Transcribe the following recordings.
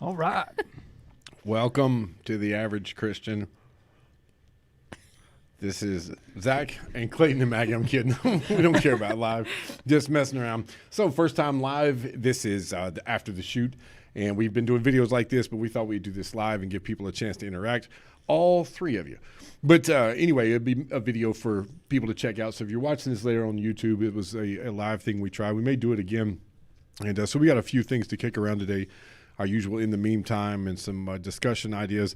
All right. Welcome to The Average Christian. This is Zach and Clayton and Maggie. I'm kidding. We don't care about live. Just messing around. So first time live. This is after the shoot. And we've been doing videos like this, but we thought we'd do this live and give people a chance to interact. All three of you. But anyway, it'd be a video for people to check out. So if you're watching this later on YouTube, it was a live thing we tried. We may do it again. And so we got a few things to kick around today. Our usual in the meme time and some discussion ideas.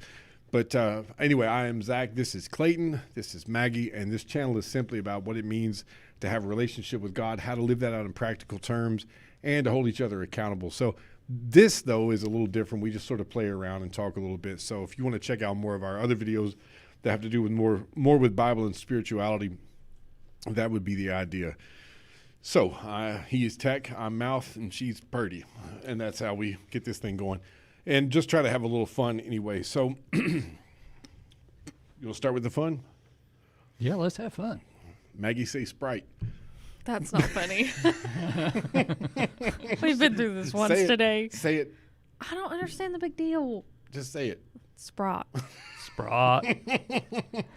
But anyway, I am Zach. This is Clayton. This is Maggie. And this channel is simply about what it means to have a relationship with God, how to live that out in practical terms, and to hold each other accountable. So this, though, is a little different. We just sort of play around and talk a little bit. So if you want to check out more of our other videos that have to do with more with Bible and spirituality, that would be the idea. So he is tech, I'm mouth, and she's Purdy. And that's how we get this thing going. And just try to have a little fun anyway. So you want to start with the fun? Yeah, let's have fun. Maggie, say Sprite. That's not funny. We've been through this once Say it. today. Say it. I don't understand the big deal. Just say it. Sprott. Sprott.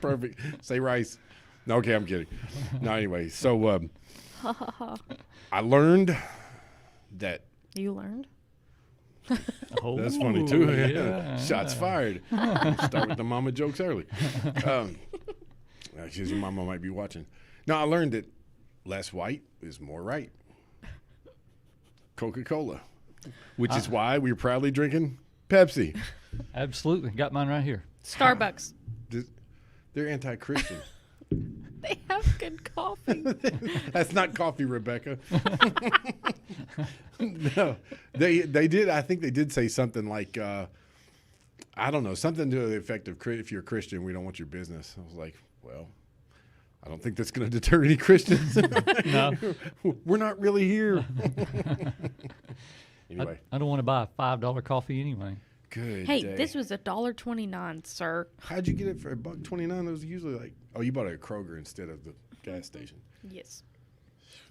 Perfect. Say rice. No, okay, I'm kidding. No, anyway. So I learned that. You learned? Oh, That's funny, too. Yeah. Shots fired. Start with the mama jokes early. Excuse your mama might be watching. No, I learned that less white is more right. Coca-Cola. Which is why we're proudly drinking Pepsi. Absolutely. Got mine right here. Starbucks. They're anti-Christian. They have good coffee. That's not coffee, Rebecca. No, they did. I think they did say something like, I don't know, something to the effect of, if you're a Christian, we don't want your business. I was like, well, I don't think that's going to deter any Christians. No. We're not really here. Anyway, I don't want to buy a $5 coffee anyway. good Hey, day. this was $1.29, sir. How'd you get it for $1.29? It was usually like, oh, you bought it at Kroger instead of the gas station. Yes.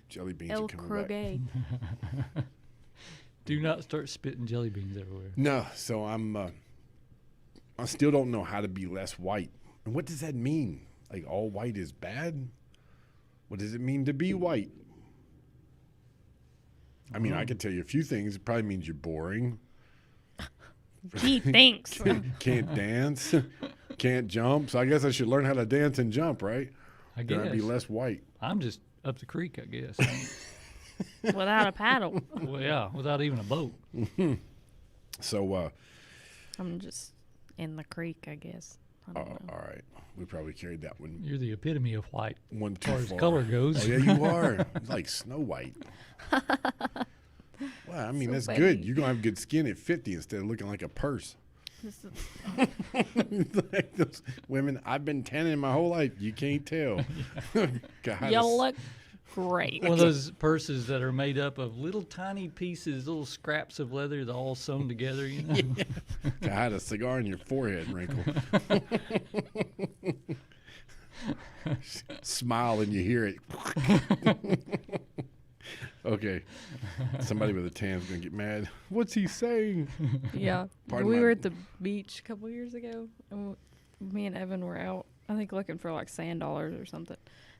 Jelly beans El are coming back. Kroger. Do not start spitting jelly beans everywhere. No, so I still don't know how to be less white. And what does that mean? Like all white is bad? What does it mean to be white? I mean, I could tell you a few things. It probably means you're boring. Gee, thanks. Can't dance. Can't jump. So I guess I should learn how to dance and jump, right? I Then I'd be guess. less white. I'm just up the creek, I guess. Without a paddle. Well, yeah, without even a boat. So, I'm just in the creek, I guess. I don't know. all right. We probably carried that one You're the epitome of white one as too far as far. color goes. Oh, yeah, you are. Like Snow White. Well, I mean, So that's funny. good. You're going to have good skin at 50 instead of looking like a purse. This is- Like those women, I've been tanning my whole life. You can't tell. God, you look great. One of those purses that are made up of little tiny pieces, little scraps of leather that all sewn together, you know? I had a cigar in your forehead wrinkle. Smile and you hear it. Okay. Somebody with a tan is going to get mad. What's he saying? Yeah. Pardon We my- were at the beach a couple years ago. And me and Evan were out, I think, looking for like sand dollars or something.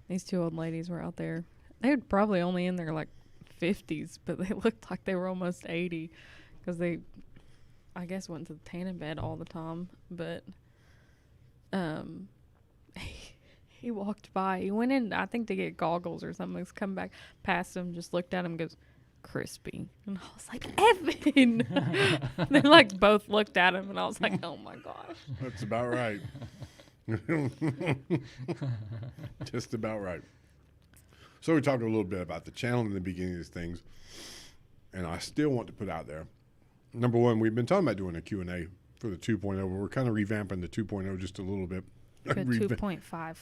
These two old ladies were out there. They were probably only in their like 50s, but they looked like they were almost 80 because they, I guess, went to the tanning bed all the time. But he walked by. He went in, I think, to get goggles or something. He's come back past him, just looked at him, and goes, "Crispy." And I was like, "Evan!" They like both looked at him, and I was like, "Oh my gosh." That's about right. Just about right. So we talked a little bit about the channel in the beginning of things, and I still want to put out there. Number one, we've been talking about doing a Q&A for the 2.0, but we're kind of revamping the 2.0 just a little bit. Good 2.5.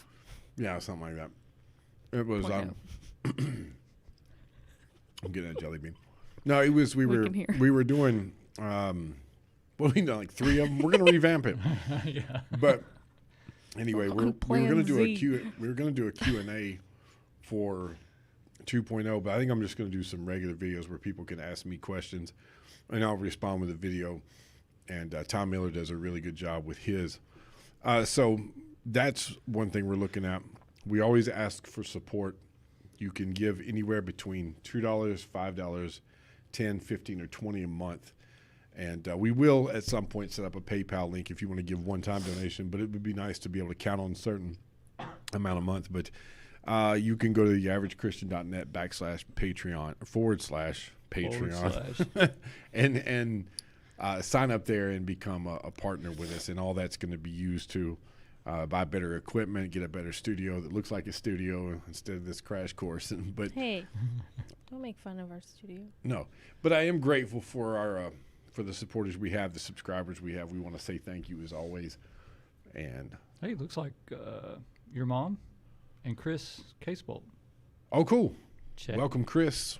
Yeah, something like that. It was, Point I'm getting a jelly bean. No, it was, we can hear. were doing, well, we know like 3 of them. We're going to revamp it. Yeah. But anyway, we were going to do Plan Z. we were going to do a Q&A for 2.0, but I think I'm just going to do some regular videos where people can ask me questions and I'll respond with a video. and Tom Miller does a really good job with his. So that's one thing we're looking at. We always ask for support. You can give anywhere between $2, $5, $10, $15, or $20 a month. And we will at some point set up a PayPal link if you want to give one-time donation, but it would be nice to be able to count on a certain amount a month. But you can go to theaveragechristian.net /Patreon and sign up there and become a partner with us. And all that's going to be used to buy better equipment, get a better studio that looks like a studio instead of this crash course. But Hey, don't make fun of our studio. no, but I am grateful for our for the supporters we have, the subscribers we have. We want to say thank you as always. And Hey, looks like your mom and Chris Casebolt. oh, cool! Check. Welcome, Chris.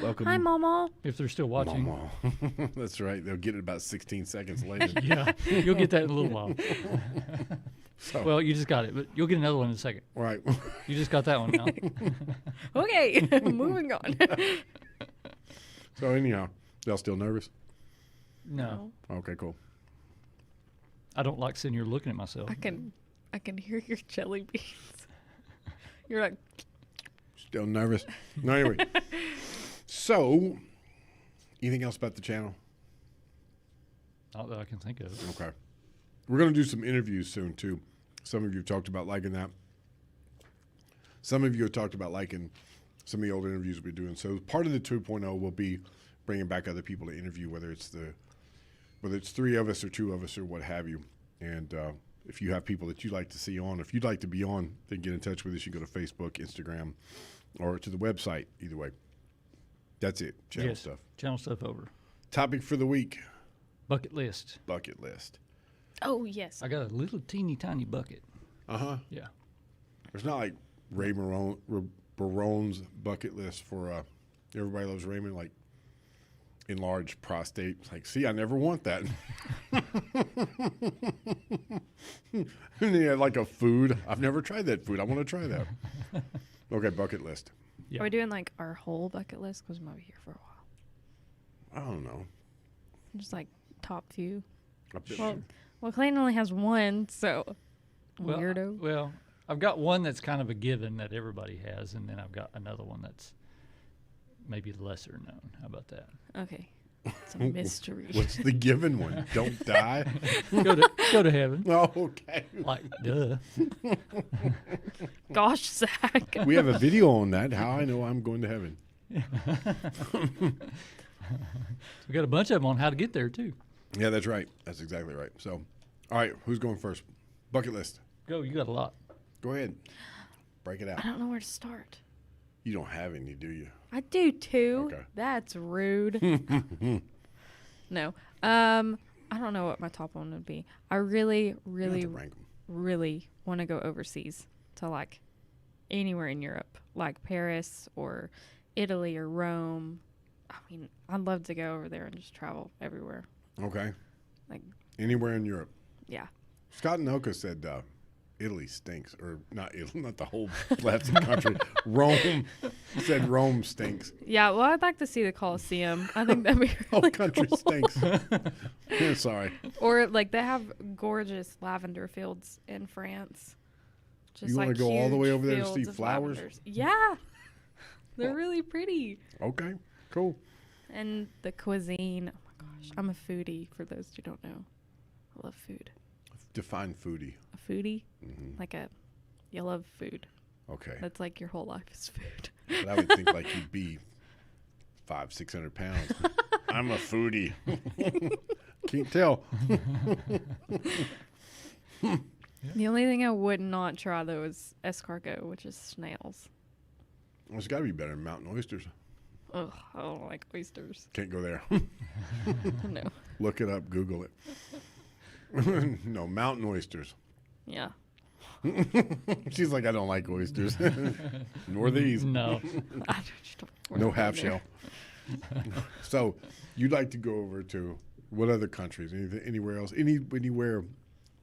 Welcome, Hi, Mama. If they're still watching. Mama. That's right. They'll get it about 16 seconds later. Yeah, you'll get that in a little while. So, Well, you just got it, but you'll get another one in a second. right. You just got that one now. Okay, moving on. So anyhow, y'all still nervous? No, Okay, cool. I don't like sitting here looking at myself. I can hear your jelly beans. You're like, Still nervous. No, anyway. So, anything else about the channel? Not that I can think of. Okay. We're going to do some interviews soon, too. Some of you have talked about liking that. Some of you have talked about liking some of the old interviews we're doing. So part of the 2.0 will be bringing back other people to interview, whether it's three of us or two of us or what have you. And if you have people that you'd like to see on, if you'd like to be on, then get in touch with us. You can go to Facebook, Instagram, or to the website. Either way. That's it. Channel Yes. stuff. Channel stuff over. Topic for the week, Bucket list. bucket list. oh yes. I got a little teeny tiny bucket. Uh-huh. Yeah. It's not like Barone's bucket list for Everybody Loves Raymond, like enlarged prostate. It's like, see, I never want that. And then you had like a food. I've never tried that food. I want to try that. Okay, bucket list. Yeah. Are we doing like our whole bucket list? Because we might be here for a while. I don't know. Just like top few. I bet- Well, Clayton only has one, so Well, weirdo. Well, I've got one that's kind of a given that everybody has, and then I've got another one that's maybe lesser known. How about that? Okay, it's a mystery. What's the given one? Don't die? Go to heaven. Oh, okay. Like, duh. Gosh, Zach. We have a video on that, how I know I'm going to heaven. We got a bunch of them on how to get there too. Yeah, that's right. That's exactly right. So, all right, who's going first? Bucket list. Go, you got a lot. Go ahead. Break it out. I don't know where to start. You don't have any, do you? I do too. Okay. That's rude. No. I don't know what my top one would be. I really, You don't have really, to rank 'em. really want to go overseas to like anywhere in Europe, like Paris or Italy or Rome. I mean, I'd love to go over there and just travel everywhere. Okay. Like, Anywhere in Europe. yeah. Scott and Oka said Italy stinks, or not Italy, not the whole blessed country. Rome said Rome stinks. Yeah, well, I'd like to see the Colosseum. I think that'd be Whole really country cool. stinks. Yeah, sorry. Or like they have gorgeous lavender fields in France. Just You wanna like go all the way huge over there to fields see of flowers? lavenders. Yeah, they're really pretty. Okay. Cool. And the cuisine. Oh my gosh, I'm a foodie. For those who don't know, I love food. Define foodie. A foodie, Hmm. like you love food. Okay. That's like your whole life is food. But I would think like you'd be 500-600 pounds. I'm a foodie. Can't tell. The only thing I would not try though is escargot, which is snails. Well, it's got to be better than mountain oysters. Ugh, I don't like oysters. Can't go there. No. Look it up. Google it. No, mountain oysters. Yeah. She's like, I don't like oysters. Nor these. No. I just don't wanna No go half there. shell. So you'd like to go over to what other countries? Anywhere else? Anywhere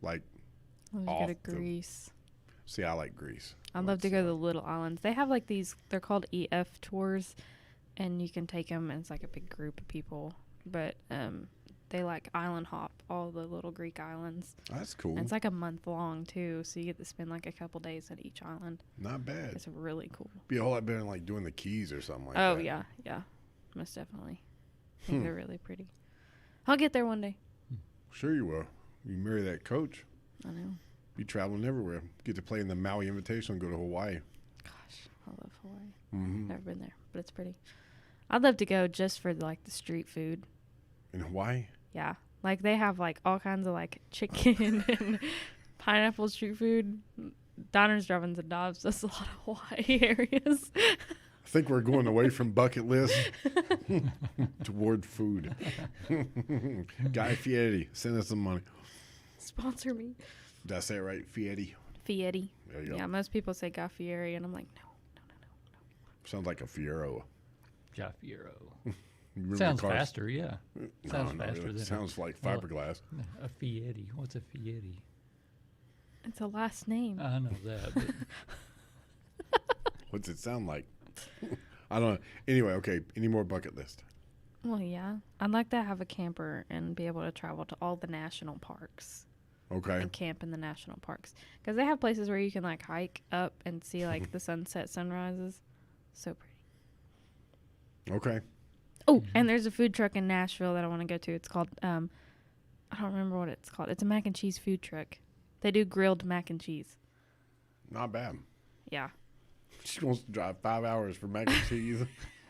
like, I'd love to off go to the- Greece. see, I like Greece. I'd love to go to the little islands. They have like these, they're called EF tours, and you can take them, and it's like a big group of people. But they like island hop all the little Greek islands. That's cool. And it's like a month long too, so you get to spend like a couple days at each island. Not bad. It's really cool. Be a whole lot better than like doing the Keys or something like that. Oh yeah, most definitely. I think they're really pretty. I'll get there one day. Sure you will. You marry that coach. I know. Be traveling everywhere. Get to play in the Maui Invitational and go to Hawaii. Gosh, I love Hawaii. Mm-hmm. Never been there, but it's pretty. I'd love to go just for like the street food. In Hawaii? Yeah, like they have like all kinds of like chicken and pineapple street food. Diners, drive-ins, and dives. That's a lot of Hawaii areas. I think we're going away from bucket list toward food. Guy Fieri, send us some money. Sponsor me. Did I say it right? Fieri. Fieri. There you go. Yeah, most people say Guy Fieri, and I'm like, no. Sounds like a Fiero. Guy Fiero. You remember Sounds cars? faster, yeah. Sounds No, faster it than sounds like well, fiberglass. a Fieri. What's a Fieri? It's a last name. I know that. But What's it sound like? I don't know. Anyway, okay. Any more bucket list? Well, yeah. I'd like to have a camper and be able to travel to all the national parks Okay. and camp in the national parks. Because they have places where you can, like, hike up and see, like, the sunset, sunrises. So pretty. Okay. Oh, and there's a food truck in Nashville that I want to go to. It's called, I don't remember what it's called. It's a mac and cheese food truck. They do grilled mac and cheese. Not bad. Yeah. She wants to drive 5 hours for mac and cheese.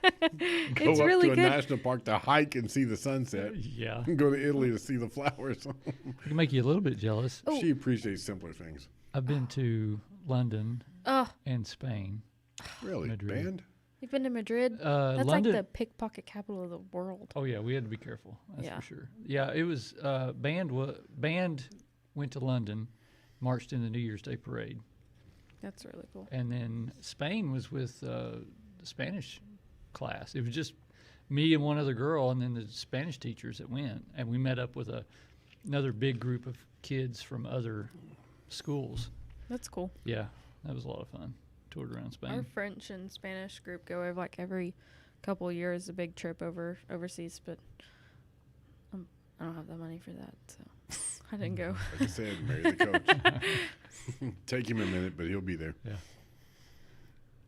Go It's up really to a good. national park to hike and see the sunset. yeah, Go to Italy to see the flowers. it can make you a little bit jealous. Oh. She appreciates simpler things. I've been to London Oh, and Spain. Really? Madrid. Band? you've been to Madrid? That's London. like the pickpocket capital of the world. Oh yeah, we had to be careful. That's Yeah. for sure. Yeah, it was band went to London, marched in the New Year's Day parade, That's really cool. and then Spain was with the Spanish class. It was just me and one other girl, and then the Spanish teachers that went, and we met up with another big group of kids from other schools. That's cool. Yeah, that was a lot of fun. Toured around Spain. Our French and Spanish group go over like every couple of years, a big trip overseas, but I don't have the money for that, so I didn't go. Like I said, marry the coach. Take him a minute, but he'll be there.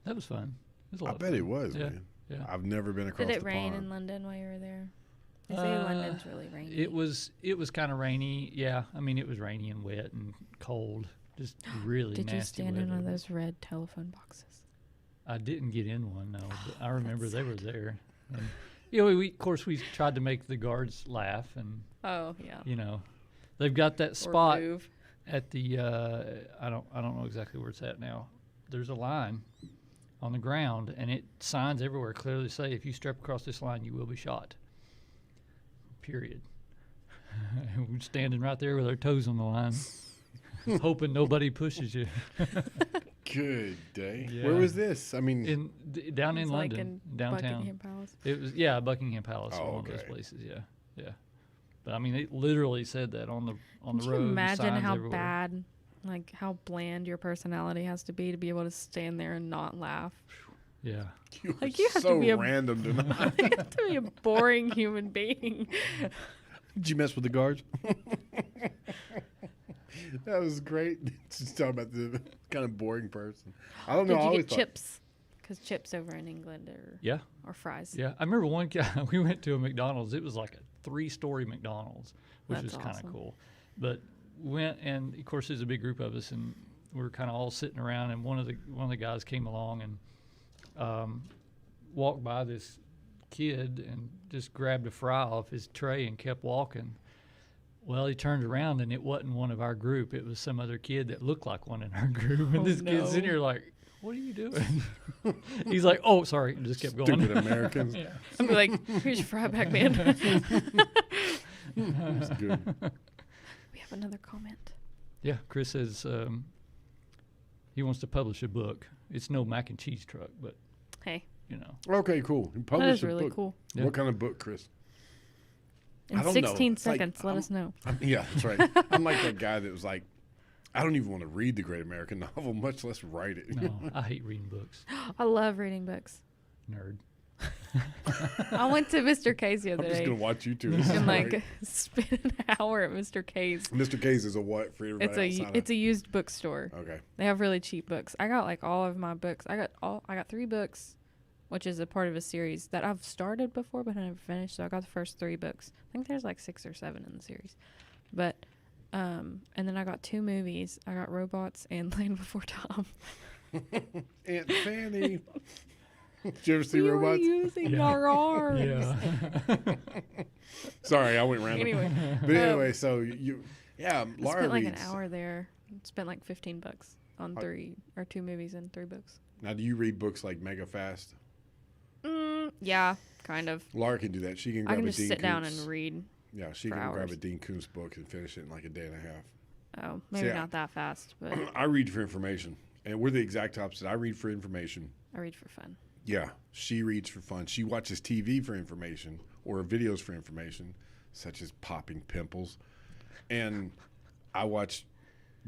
That was fun. It was a I lot of bet fun. it was, Yeah. man. Yeah. I've never been across Did it the rain pond. in London while you were there? They say London's really rainy. It was kind of rainy. Yeah, I mean it was rainy and wet and cold. Just really Did nasty you stand weather. in one of those red telephone boxes? I didn't get in one, no. But I remember they were there. And, you know, we of course we tried to make the guards laugh, and Oh yeah. you know, they've got that Or spot move. at the I don't know exactly where it's at now. There's a line on the ground, and it signs everywhere clearly say if you step across this line, you will be shot. Period. We're standing right there with our toes on the line, hoping nobody pushes you. Good day. Yeah. Where was this? I mean, Down in It's like London, in downtown. Buckingham Palace. It was Buckingham Palace, Oh, one of those okay. places. Yeah. But I mean, it literally said that on the Can the you road. imagine signs how everywhere. bad, like how bland your personality has to be be able to stand there and not laugh? Yeah. you were Like, you have to so be a- random tonight. You have to be a boring human being. Did you mess with the guards? That was great. Just talking about the kind of boring person. I don't know. Did I you always get thought- chips? Because chips over in England Yeah. or fries. Yeah. I remember one guy. We went to a McDonald's. It was like a 3-story McDonald's, which That's was kind of awesome. cool. But went, and of course there's a big group of us, and we were kind of all sitting around. And one of the guys came along and walked by this kid and just grabbed a fry off his tray and kept walking. Well, he turned around and it wasn't one of our group. It was some other kid that looked like one in our group. And Oh, this kid's sitting no. here like, "What are you doing?" He's like, "Oh, sorry," and just kept going. Stupid Americans. Yeah. I'd be like, here's your fry back, man. It's good. We have another comment. Yeah, Chris says he wants to publish a book. It's no mac and cheese truck, but Hey, you know, Okay, cool. You that published is a really book. cool. Yeah. What kind of book, Chris? In I don't know. 16 It's like, seconds, let us know. Yeah, that's right. I'm like that guy that was like, I don't even want to read the Great American Novel, much less write it. no, I hate reading books. I love reading books. Nerd. I went to Mr. K's the I'm other just day gonna watch you two. and like spend an hour at Mr. K's. Mr. K's is a what for everybody It's a outside it's a used bookstore. okay. They have really cheap books. I got like all of my books. I got 3 books, which is a part of a series that I've started before but I never finished. So I got the first 3 books. I think there's like 6 or 7 in the series. But and then I got 2 movies. I got Robots and Land Before Time. Aunt Fanny. Did you ever see We were Robots? using Yeah. our arms. Yeah. Sorry, I went random. Anyway, But anyway, so you, yeah, I Laura spent like reads. an hour there. Spent like $15 on Uh, 3 or 2 movies and 3 books. Now, do you read books like mega fast? Yeah, kind of. Laura can do that. She can I grab can a just Dean sit down Koontz. and read. Yeah, she for can grab hours. a Dean Koontz book and finish it in like a day and a half. Oh, maybe See, not that fast, but I read for information, and we're the exact opposite. I read for information. I read for fun. Yeah, she reads for fun. She watches TV for information or videos for information, such as popping pimples, and I watch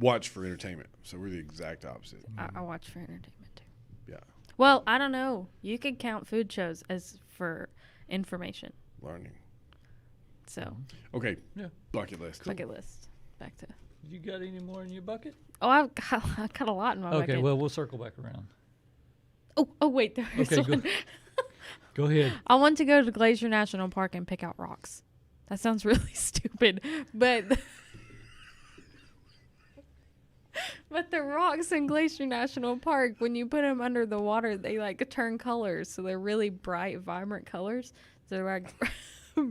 for entertainment. So we're the exact opposite. I watch for entertainment too. Yeah, Well, I don't know. You could count food shows as for information. learning. So, Okay, Yeah. bucket list. bucket list. Back to. You got any more in your bucket? Oh, I've got a lot in my Okay, bucket. well, we'll circle back around. Oh, wait. There's Okay, go, one. go ahead. I want to go to Glacier National Park and pick out rocks. That sounds really stupid, but but the rocks in Glacier National Park, when you put them under the water, they like turn colors, so they're really bright, vibrant colors. So they're like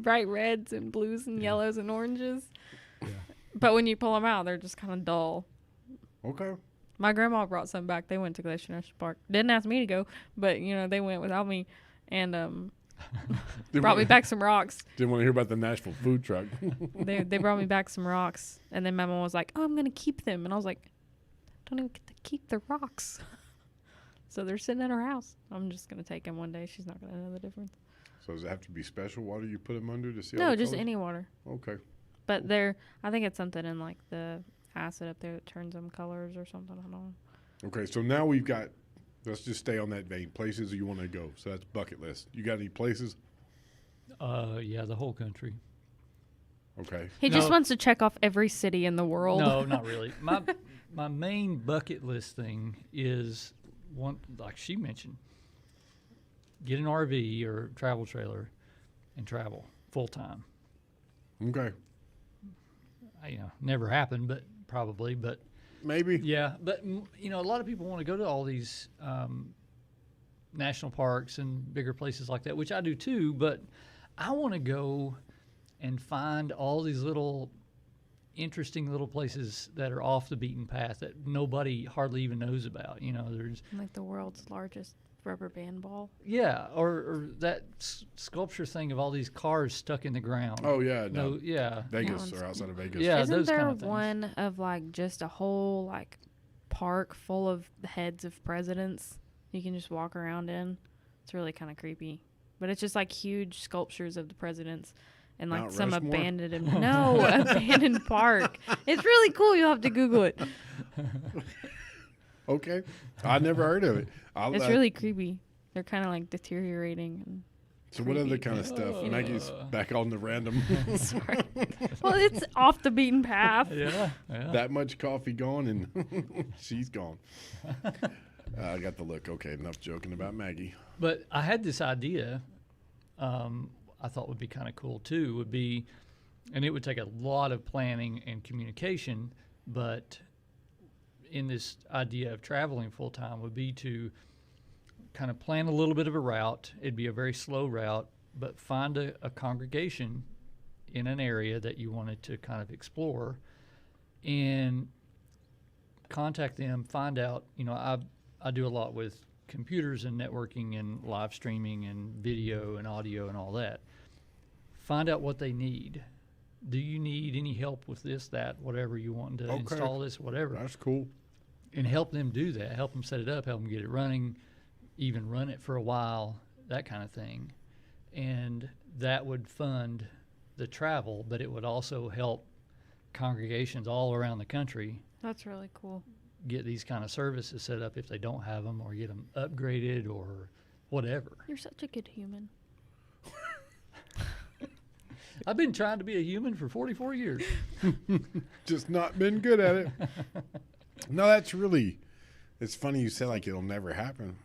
bright reds and blues and yellows and oranges. Yeah. But when you pull them out, they're just kind of dull. Okay. My grandma brought some back. They went to Glacier National Park. Didn't ask me to go, but they went without me, and brought me back some rocks. Didn't want to hear about the Nashville food truck. They brought me back some rocks, and then my mom was like, "Oh, I'm gonna keep them," and I was like, "Don't even get to keep the rocks." So they're sitting at her house. I'm just gonna take them one day. She's not gonna know the difference. So does it have to be special water you put them under to see? all No, the just colors? any water. Okay. But I think it's something in like the acid up there that turns them colors or something. I don't know. Okay. So now we've got. Let's just stay on that vein. Places you want to go. So that's bucket list. You got any places? Yeah, the whole country. Okay. He just No. wants to check off every city in the world. No, not really. My main bucket list thing is one, like she mentioned, get an RV or travel trailer and travel full time. Okay. Never happened, but probably. But Maybe. yeah, but a lot of people want to go to all these national parks and bigger places like that, which I do too. But I want to go and find all these little interesting little places that are off the beaten path that nobody hardly even knows about. There's Like the world's largest rubber band ball. or that sculpture thing of all these cars stuck in the ground. Oh yeah. No. No, yeah. Vegas That or outside of Vegas. Yeah, Isn't those there kind of things. one of like just a whole like park full of the heads of presidents you can just walk around in? It's really kind of creepy, but it's just like huge sculptures of the presidents and like Mount some Rushmore? abandoned park. It's really cool. You'll have to Google it. Okay. I never heard of it. It's really creepy. They're kind of like deteriorating. And So what other creepy. kind of stuff? Oh. Maggie's back on the random. sorry. Well, it's off the beaten path. Yeah. That much coffee gone and she's gone. I got the look. Okay, enough joking about Maggie. But I had this idea I thought would be kind of cool too, would be, and it would take a lot of planning and communication, but in this idea of traveling full time would be to kind of plan a little bit of a route. It'd be a very slow route, but find a congregation in an area that you wanted to kind of explore and contact them, find out, I do a lot with computers and networking and live streaming and video and audio and all that. Find out what they need. Do you need any help with this, that, whatever you want to Okay. install this, whatever? That's cool. And help them do that, help them set it up, help them get it running, even run it for a while, that kind of thing. And that would fund the travel, but it would also help congregations all around the country That's really cool. get these kind of services set up if they don't have them, or get them upgraded, or whatever. You're such a good human. I've been trying to be a human for 44 years. Just not been good at it. No, that's really. It's funny you say like it'll never happen.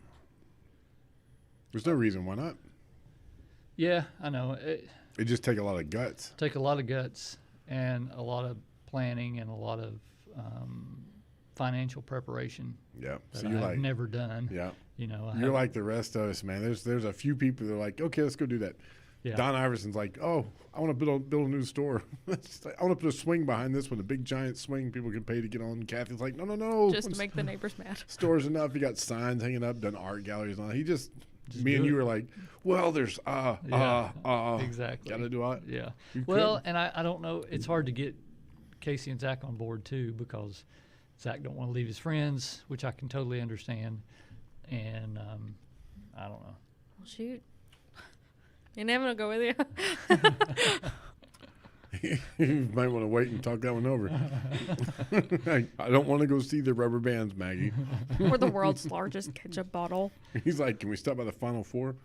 There's no reason why not. Yeah, I know. It It just take a lot of guts. take a lot of guts and a lot of planning and a lot of financial preparation Yeah. that So you're I've like, never done. yeah. You know, I You're haven't- like the rest of us, man. There's a few people that are like, okay, let's go do that. yeah. Don Iverson's like, oh, I want to build a new store. I want to put a swing behind this one, a big giant swing people can pay to get on. Kathy's like, no. Just to make the neighbors mad. Store's enough. You got signs hanging up, done art galleries on. He just me do and you it. were like, well, there's Exactly. Gotta do it. Yeah. You Well, could. and I don't know. It's hard to get Casey and Zach on board too because Zach don't want to leave his friends, which I can totally understand. And I don't know. Well, shoot. You never gonna go with you. You might want to wait and talk that one over. I don't want to go see the rubber bands, Maggie. We're the world's largest ketchup bottle. He's like, can we stop by the Final Four?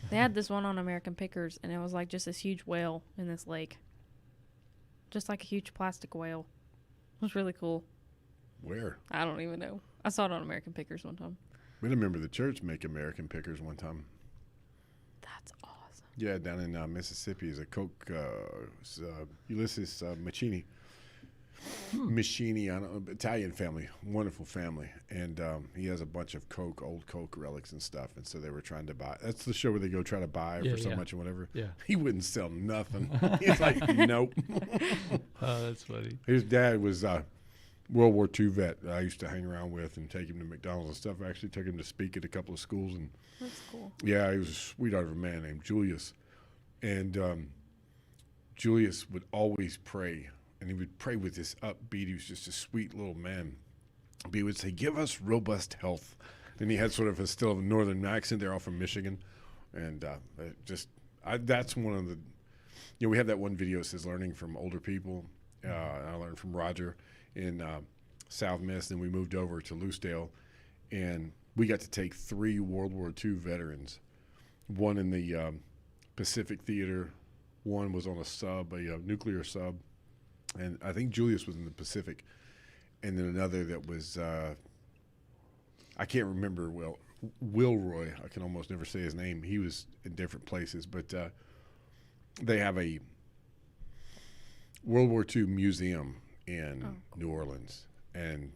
They had this one on American Pickers, and it was like just this huge whale in this lake. Just like a huge plastic whale. It was really cool. Where? I don't even know. I saw it on American Pickers one time. We remember the church make American Pickers one time. That's awesome. Yeah, down in Mississippi is a Coke, Ulysses Machini. Machini, I don't know, Italian family, wonderful family. And he has a bunch of Coke, old Coke relics and stuff. And so they were trying to buy. That's the show where they go try to buy Yeah, for so yeah. much or whatever. Yeah. He wouldn't sell nothing. He's like, nope. Oh, that's funny. His dad was World War II vet that I used to hang around with and take him to McDonald's and stuff. I actually took him to speak at a couple of schools. And That's cool. yeah, he was a sweetheart of a man named Julius. And Julius would always pray. And he would pray with this upbeat. He was just a sweet little man. But he would say, give us robust health. And he had sort of still a northern accent. They're all from Michigan. And that's one of the, we have that one video that says learning from older people. I learned from Roger in South Miss. Then we moved over to Loosedale. And we got to take 3 World War II veterans. One in the Pacific Theater. One was on a sub, a nuclear sub. And I think Julius was in the Pacific. And then another that was, I can't remember, Wilroy. I can almost never say his name. He was in different places. But they have a World War II museum in New Orleans. And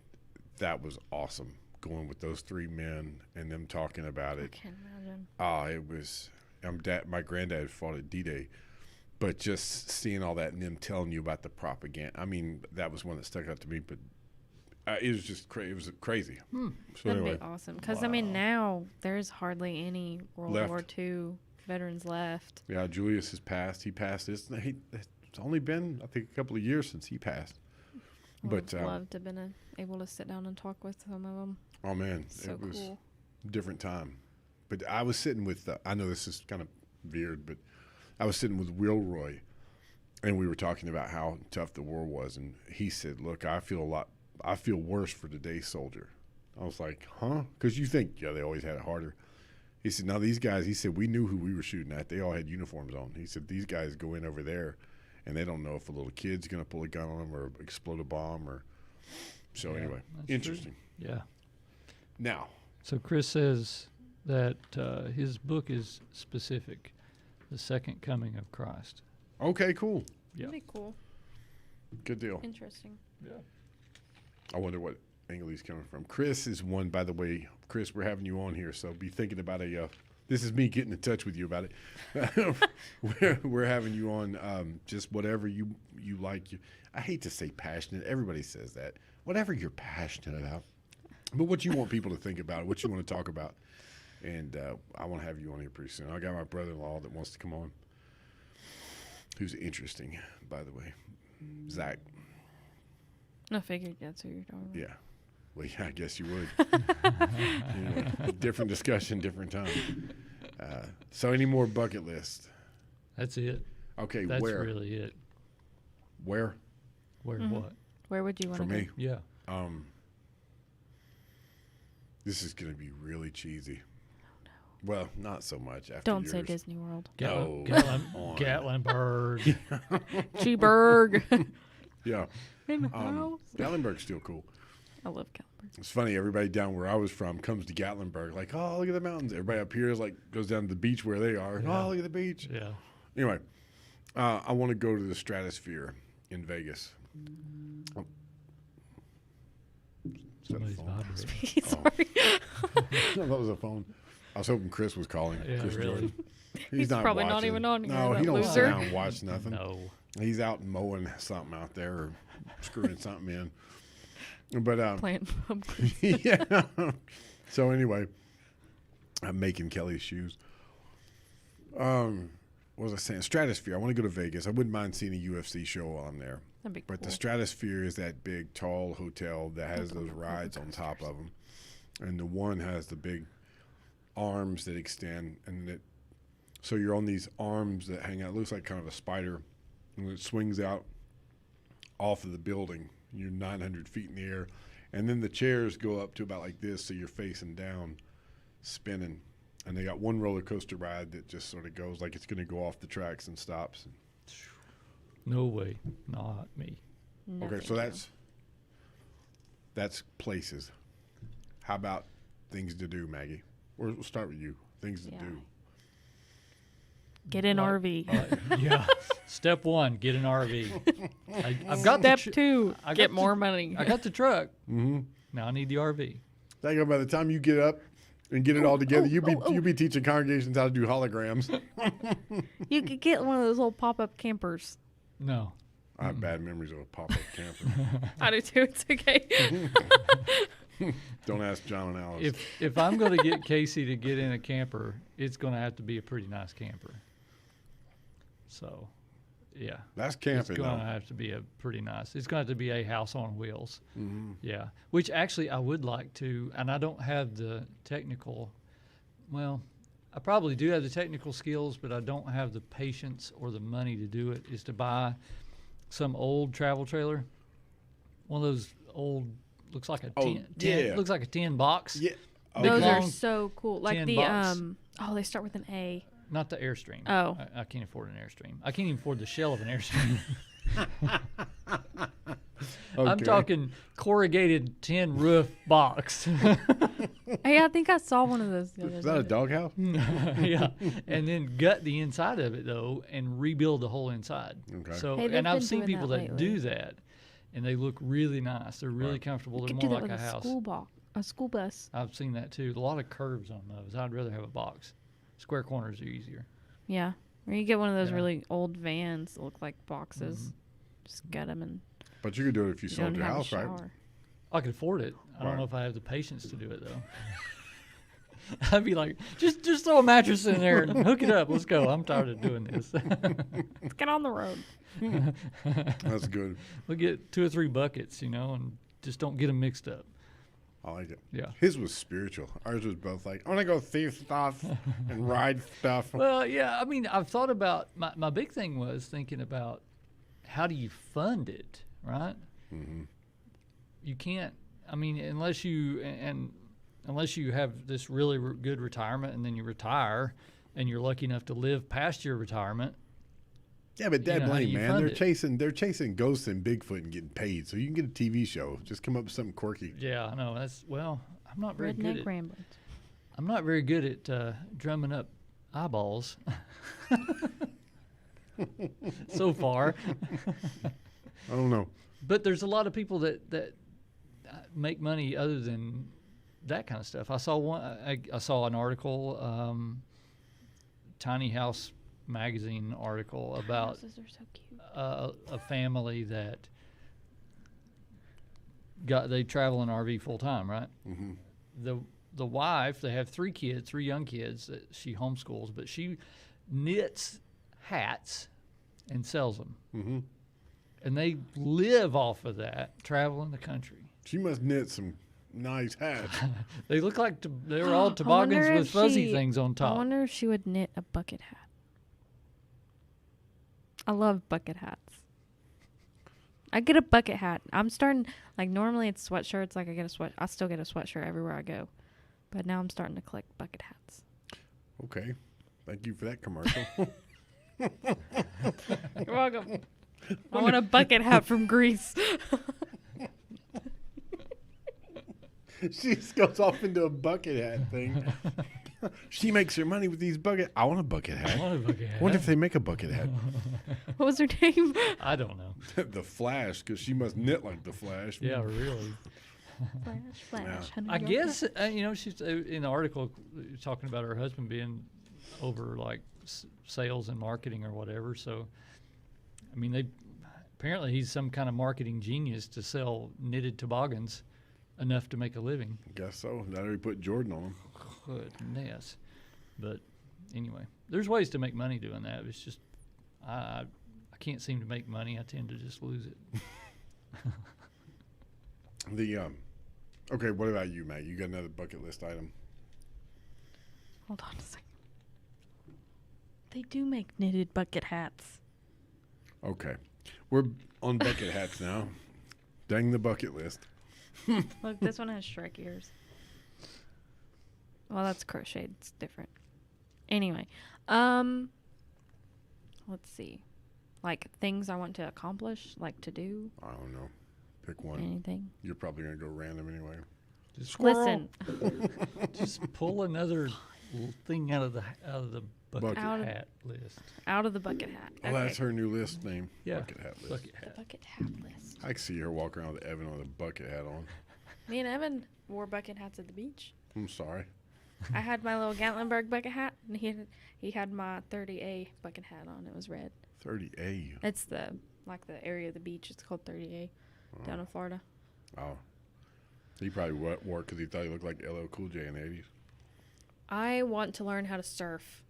that was awesome, going with those 3 men and them talking about I it. can't imagine. It was, my granddad fought at D-Day. But just seeing all that and them telling you about the propaganda, I mean, that was one that stuck out to me. But it was just it was crazy. So That'd anyway, be awesome. Because, I mean, now there's hardly any World Left. War II veterans left. yeah, Julius has passed. He passed. It's only been, I think, a couple of years since he passed. But Would love to have been able to sit down and talk with some of them. oh man, So it was cool. a different time. But I was sitting with. I know this is kind of weird, but I was sitting with Wilroy, and we were talking about how tough the war was, and he said, "Look, I feel worse for today's soldier." I was like, "Huh?" Because you think, yeah, they always had it harder. He said, "No, these guys." He said, "We knew who we were shooting at. They all had uniforms on." He said, "These guys go in over there, and they don't know if a little kid's going to pull a gun on them or explode a bomb or." So Yeah, anyway, that's true. interesting. Yeah. Now, So Chris says that his book is specific, the second coming of Christ. okay, cool, Yeah. That'd be cool. good deal. Interesting. Yeah. I wonder what angle he's coming from. Chris is one, by the way. Chris, we're having you on here, so be thinking about this is me getting in touch with you about it. we're having you on just whatever you like. I hate to say passionate. Everybody says that. Whatever you're passionate about. But what you want people to think about, what you want to talk about. And I want to have you on here pretty soon. I got my brother-in-law that wants to come on, who's interesting, by the way. Zach. I figured that's who you're talking about. Yeah. Well, yeah, I guess you would. Anyway, different discussion, different time. So any more bucket list? That's it. Okay, That's where? really it. Where? Where Mhm. what? Where would you want For to me? Yeah. This is going to be really cheesy. Well, not so much after Don't yours. say Disney World. No. On. Gatlinburg. G-Berg. Yeah. In the house. Gatlinburg's still cool. I love Gatlinburg. It's funny. Everybody down where I was from comes to Gatlinburg, like, oh, look at the mountains. Everybody up here is like goes down to the beach where they are. Yeah. Oh, look at the beach. Yeah. Anyway, I want to go to the Stratosphere in Vegas. Oh. Is that a Somebody's phone? vibrating. Sorry. I thought it was a phone. I was hoping Chris was calling. Yeah, Chris really. Jordan. He's probably not watching. even on here, No, that he don't sit loser. down and watch nothing. No. He's out mowing something out there or screwing something in. But Plant pumpkins. yeah. So anyway, I'm making Kelly's shoes. What was I saying? Stratosphere. I want to go to Vegas. I wouldn't mind seeing a UFC show while I'm there. That'd be But cool. the Stratosphere is that big, tall hotel that has With those the rides on top coasters. of them, and the one has the big arms that extend, and it. So you're on these arms that hang out. It looks like kind of a spider, and it swings out off of the building. You're 900 feet in the air, and then the chairs go up to about like this, so you're facing down, spinning. And they got one roller coaster ride that just sort of goes like it's going to go off the tracks and stops. No way. Not me. No, Okay, thank so you. that's places. How about things to do, Maggie? Or we'll start with you. Things to Yeah. do. Get an Like- RV. Yeah. Step one, get an RV. I've got Step the tr- 2, I got get the- more money. I got the truck. Mm-hmm. Now I need the RV. Think by the time you get up and get it all together, oh, you'll be teaching congregations how to do holograms. You could get one of those old pop-up campers. No. I have bad memories of a pop-up camper. I do too. It's okay. Don't ask John and Alice. If I'm going to get Casey to get in a camper, it's going to have to be a pretty nice camper. So, yeah. That's It's camping, going to though. have to be a pretty nice. It's going to have to be a house on wheels. Mm-hmm. Yeah. Which actually I would like to, and I don't have the technical, well, I probably do have the technical skills, but I don't have the patience or the money to do it, is to buy some old travel trailer. One of those old, looks like a Oh, yeah. looks like a tin box. Yeah. Big Those are long so cool. Like tin the box. oh, they start with an A. Not the Airstream. Oh. I can't afford an Airstream. I can't even afford the shell of an Airstream. I'm Okay. talking corrugated tin roof box. Hey, I think I saw one of those. The other Is that a day. doghouse? Yeah, and then gut the inside of it though, and rebuild the whole inside. Okay. So, Hey, they've and I've been seen doing people that that lately. do that, and they look really nice. They're really Right. comfortable. You They're could more do that like with a house. a school bus. I've seen that too. A lot of curves on those. I'd rather have a box. Square corners are easier. Yeah. Or you get one of those Yeah. really old vans that look like boxes. Mhm. Just gut them and But you could do it if you you sold don't your have house, a right? shower. I could afford it. I don't Right. know if I have the patience to do it though. I'd be like, just throw a mattress in there and hook it up. Let's go. I'm tired of doing this. Let's get on the road. That's good. We'll get 2 or 3 buckets, and just don't get them mixed up. I like it. Yeah. His was spiritual. Ours was both like, I want to go see stuff and ride stuff. Well, yeah. I mean, I've thought about my big thing was thinking about how do you fund it, right? Mm-hmm. You can't. I mean, unless you unless you have this really good retirement and then you retire, and you're lucky enough to live past your retirement. Yeah, but Dad know, how do blame, you man. fund They're it? chasing ghosts and Bigfoot and getting paid. So you can get a TV show. Just come up with something quirky. Yeah, I know. I'm not very good Redneck at. ramblings. I'm not very good at drumming up eyeballs. So far. I don't know. But there's a lot of people that make money other than that kind of stuff. I saw one. I saw an article, Tiny House magazine article about Houses are so cute. a family that they travel in RV full time, right? Mm-hmm. The wife, they have 3 kids, 3 young kids that she homeschools, but she knits hats and sells them. Mm-hmm. And they live off of that, traveling the country. She must knit some nice hats. They look like they're all I toboggans wonder with if fuzzy she- things on I top. wonder if she would knit a bucket hat. I love bucket hats. I get a bucket hat. I'm starting like normally it's sweatshirts. Like I still get a sweatshirt everywhere I go, but now I'm starting to collect bucket hats. Okay. Thank you for that commercial. You're welcome. I want a bucket hat from Greece. She just goes off into a bucket hat thing. She makes her money with these bucket. I want a bucket hat. I want a bucket hat. What if they make a bucket hat? What was her name? I don't know. The Flash, because she must knit like the Flash. Yeah, really. Flash. I guess she's in the article talking about her husband being over like sales and marketing or whatever. So, I mean, apparently he's some kind of marketing genius to sell knitted toboggans enough to make a living. Guess so. Now we put Jordan on them. Goodness. But anyway, there's ways to make money doing that. It's just I can't seem to make money. I tend to just lose it. Okay, what about you, Matt? You got another bucket list item? Hold on a second. They do make knitted bucket hats. Okay. We're on bucket hats now. Dang the bucket list. Look, this one has Shrek ears. Well, that's crocheted. It's different. Anyway, let's see. Like things I want to accomplish, like to do. I don't know. Pick one. Anything. You're probably going to go random anyway. Just Listen. just pull another thing out of the bucket Bucket. hat list. Out of the bucket hat. Well, that's her new list name. Yeah, Bucket hat list. bucket The hat. bucket hat list. I can see her walk around with Evan with a bucket hat on. Me and Evan wore bucket hats at the beach. I'm sorry. I had my little Gatlinburg bucket hat, and he had my 30A bucket hat on. It was red. 30A. It's the area of the beach. It's called 30A down in Florida. Oh. He probably wore it because he thought he looked like LL Cool J in the 80s. I want to learn how to surf.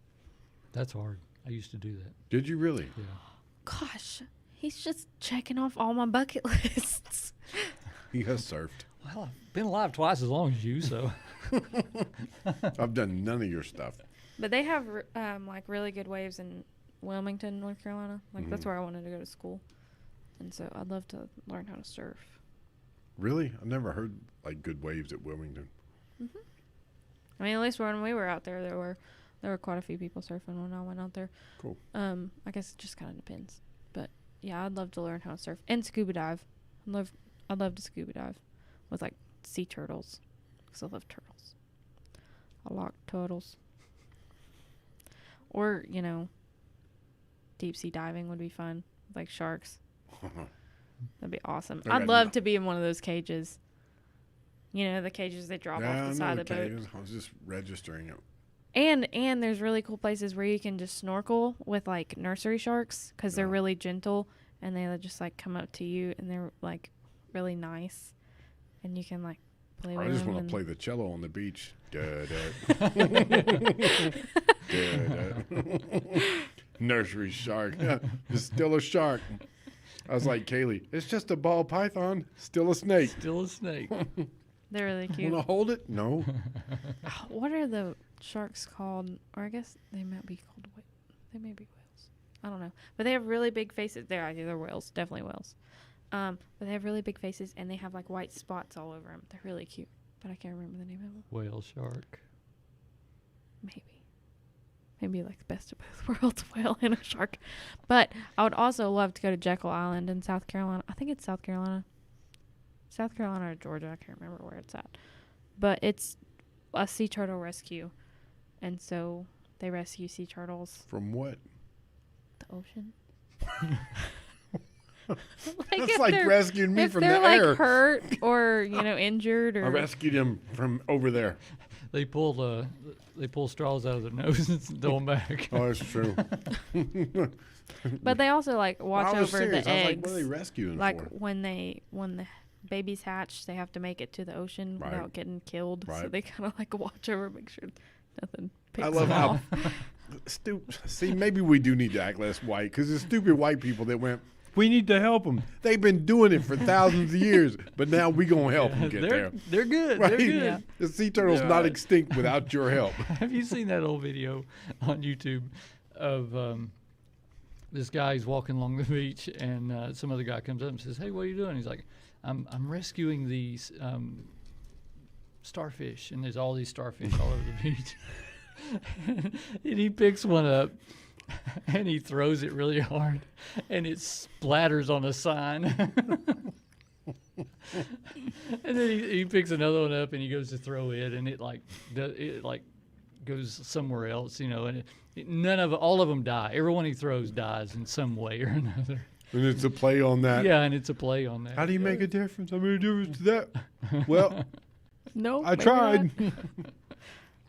That's hard. I used to do that. Did you really? Yeah. Gosh, he's just checking off all my bucket lists. He has surfed. Well, I've been alive twice as long as you, so I've done none of your stuff. But they have like really good waves in Wilmington, North Carolina. Like that's Mhm. where I wanted to go to school, and so I'd love to learn how to surf. Really? I've never heard like good waves at Wilmington. I mean, at least when we were out there, there were quite a few people surfing when I went out there. Cool. I guess it just kind of depends, but yeah, I'd love to learn how to surf and scuba dive. I'd love to scuba dive with like sea turtles, because I love turtles. I like turtles. Or deep sea diving would be fun, like sharks. That'd be awesome. Okay, I'd love no. to be in one of those cages. The cages they drop off the side of the boat. I was just registering it. And there's really cool places where you can just snorkel with like nursery sharks because they're Yeah. really gentle and they just like come up to you and they're like really nice and you can like play I with just them. want to and- play the cello on the beach. Da-da. Da-da. Nursery shark. It's still a shark. I was like, Kaylee, it's just a ball python, still a snake. still a snake. They're really cute. Want to hold it? No. What are the sharks called? Or I guess they might be called they may be whales. I don't know. But they have really big faces. They're whales, definitely whales. But they have really big faces and they have like white spots all over them. They're really cute. But I can't remember the name of them. Whale shark. Maybe like the best of both worlds, a whale and a shark. But I would also love to go to Jekyll Island in South Carolina. I think it's South Carolina. South Carolina or Georgia. I can't remember where it's at. But it's a sea turtle rescue. And so they rescue sea turtles. From what? The ocean. That's if like they're- rescuing me if from they're the like air. hurt or, injured I or rescued him from over there. They pull straws out of their noses and throw them back. Oh, that's true. but they also like watch I was over serious. the I was eggs. like, what are they rescuing Like for? when the babies hatch, they have to make it to the ocean Right. without getting killed. So Right. they kind of like watch over, make sure nothing picks I love them how off. stupid. See, maybe we do need to act less white because the stupid white people that went, we need to help them. They've been doing it for thousands of years, but now we gonna help them get there. They're good. Right? They're good. Yeah. The sea turtle's Yeah. not extinct without your help. Have you seen that old video on YouTube of this guy? He's walking along the beach, and some other guy comes up and says, "Hey, what are you doing?" He's like, "I'm rescuing these starfish," and there's all these starfish all over the beach. and he picks one up and he throws it really hard and it splatters on a sign. And then he picks another one up and he goes to throw it and it goes somewhere else, and all of them die. Everyone he throws dies in some way or another. And it's a play on that. Yeah, and it's a play on that. How do you make a difference? I made a difference to that. Well, No, I maybe tried. not.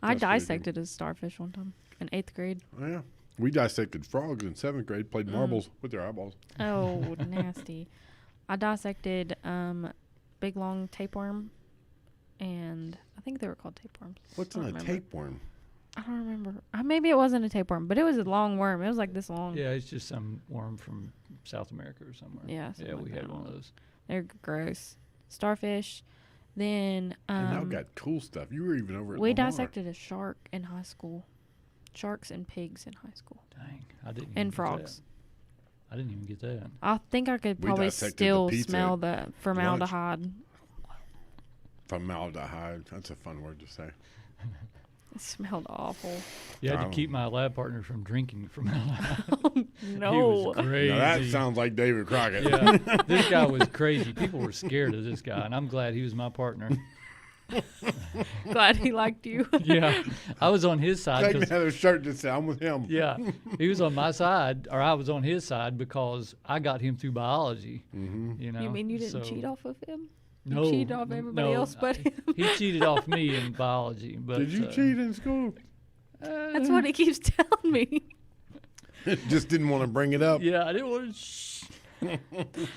I That's pretty dissected a starfish one time in 8th grade. Oh, yeah. We dissected frogs in 7th grade, played marbles with their eyeballs. Oh, nasty. I dissected big long tapeworm, and I think they were called tapeworms. What's I in don't a remember. tapeworm? I don't remember. Maybe it wasn't a tapeworm, but it was a long worm. It was like this long. Yeah, it's just some worm from South America or somewhere. Yeah, Yeah, something we like had that. one of those. They're gross. Starfish. Then And y'all got cool stuff. You were even over at we Lamar. dissected a shark in high school. Sharks and pigs in high school. Dang, I didn't. even And get frogs. that. I didn't even get that. I think I could We probably dissected the still pizza smell at the formaldehyde. Formaldehyde. That's a fun word to say. It smelled awful. You had I to don't- keep my lab partner from drinking from No. He was crazy. Now that sounds like David Crockett. Yeah, this guy was crazy. People were scared of this guy, and I'm glad he was my partner. Glad he liked you. Yeah, I was on his side. Take 'cause- me out of the shirt that said I'm with him. yeah, he was on my side, or I was on his side because I got him through biology. Mm-hmm. You know. You mean you didn't so- cheat off of him? No, You cheated off everybody no, else but him? He cheated off me in biology. But Did you cheat in school? That's what he keeps telling me. Just didn't want to bring it up. Yeah, I didn't want to. Shh. I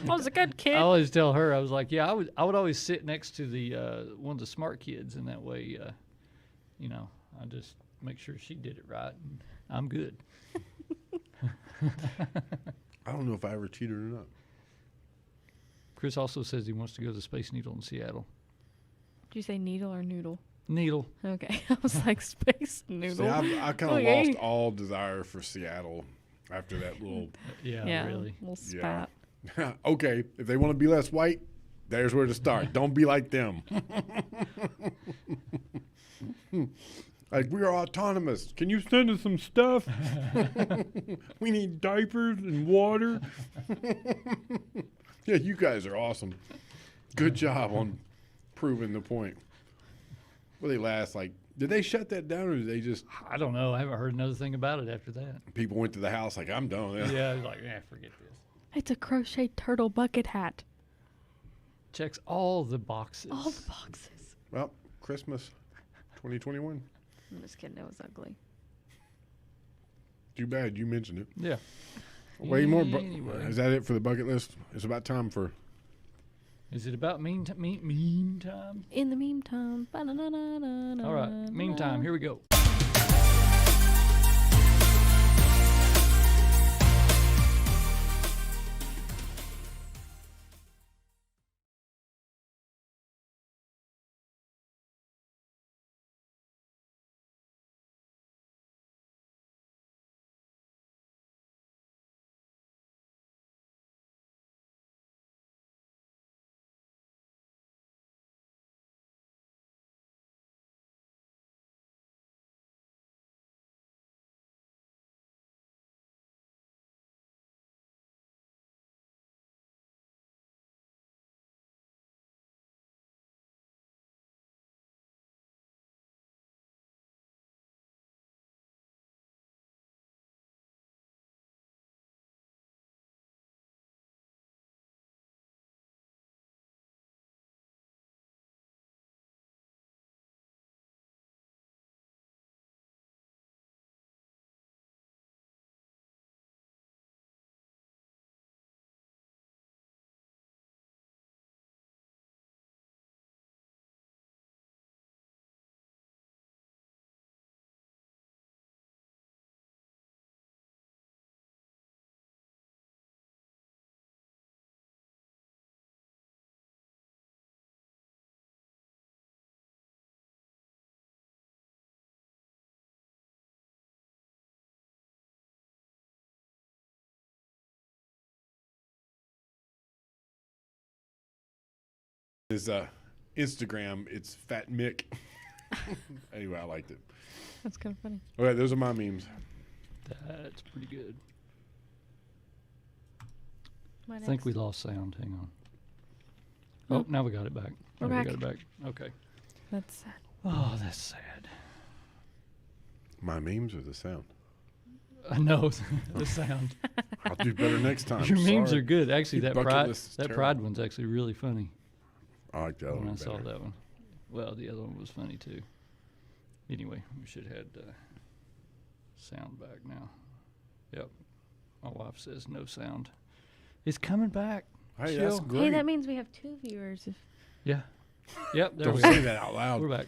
was a good kid. I always tell her, I was like, yeah, I would always sit next to the one of the smart kids, and that way, I just make sure she did it right, and I'm good. I don't know if I ever cheated or not. Chris also says he wants to go to the Space Needle in Seattle. Did you say needle or noodle? Needle. Okay. I was like, space noodle. See, I kind of Okay. lost all desire for Seattle after that little. Yeah, yeah, really. little Yeah. spat. Okay, if they want to be less white, there's where to start. Don't be like them. Like, we are autonomous. Can you send us some stuff? We need diapers and water. Yeah, you guys are awesome. Good job on proving the point. Well, they last, did they shut that down or did they just, I don't know. I haven't heard another thing about it after that. people went to the house like, I'm done with it. Yeah, I was like, forget this. It's a crochet turtle bucket hat. Checks all the boxes. All the boxes. Well, Christmas 2021. I'm just kidding. It was ugly. Too bad you mentioned it. Yeah. Way more. Anyway. Is that it for the bucket list? It's about time for. Is it about mean time? In the meantime. All right. Meantime, here we go. His Instagram, it's Fat Mick. Anyway, I liked it. That's kind of funny. Okay, those are my memes. That's pretty good. My I think we lost sound. Hang on. Oh. Oh, now we got it back. We're Now back. We got it back. Okay. That's sad. Oh, that's sad. My memes or the sound? I know the sound. I'll do better next time. Your memes Sorry. are good. Actually, Your that bucket list is pride terrible. one's actually really funny. I like the other When I one saw better. that one. Well, the other one was funny too. Anyway, we should have had sound back now. Yep. My wife says no sound. It's coming back. Hey, Chill. that's great. Hey, that means we have 2 viewers. Yeah. Yep. There Don't we say go. that out loud. We're back.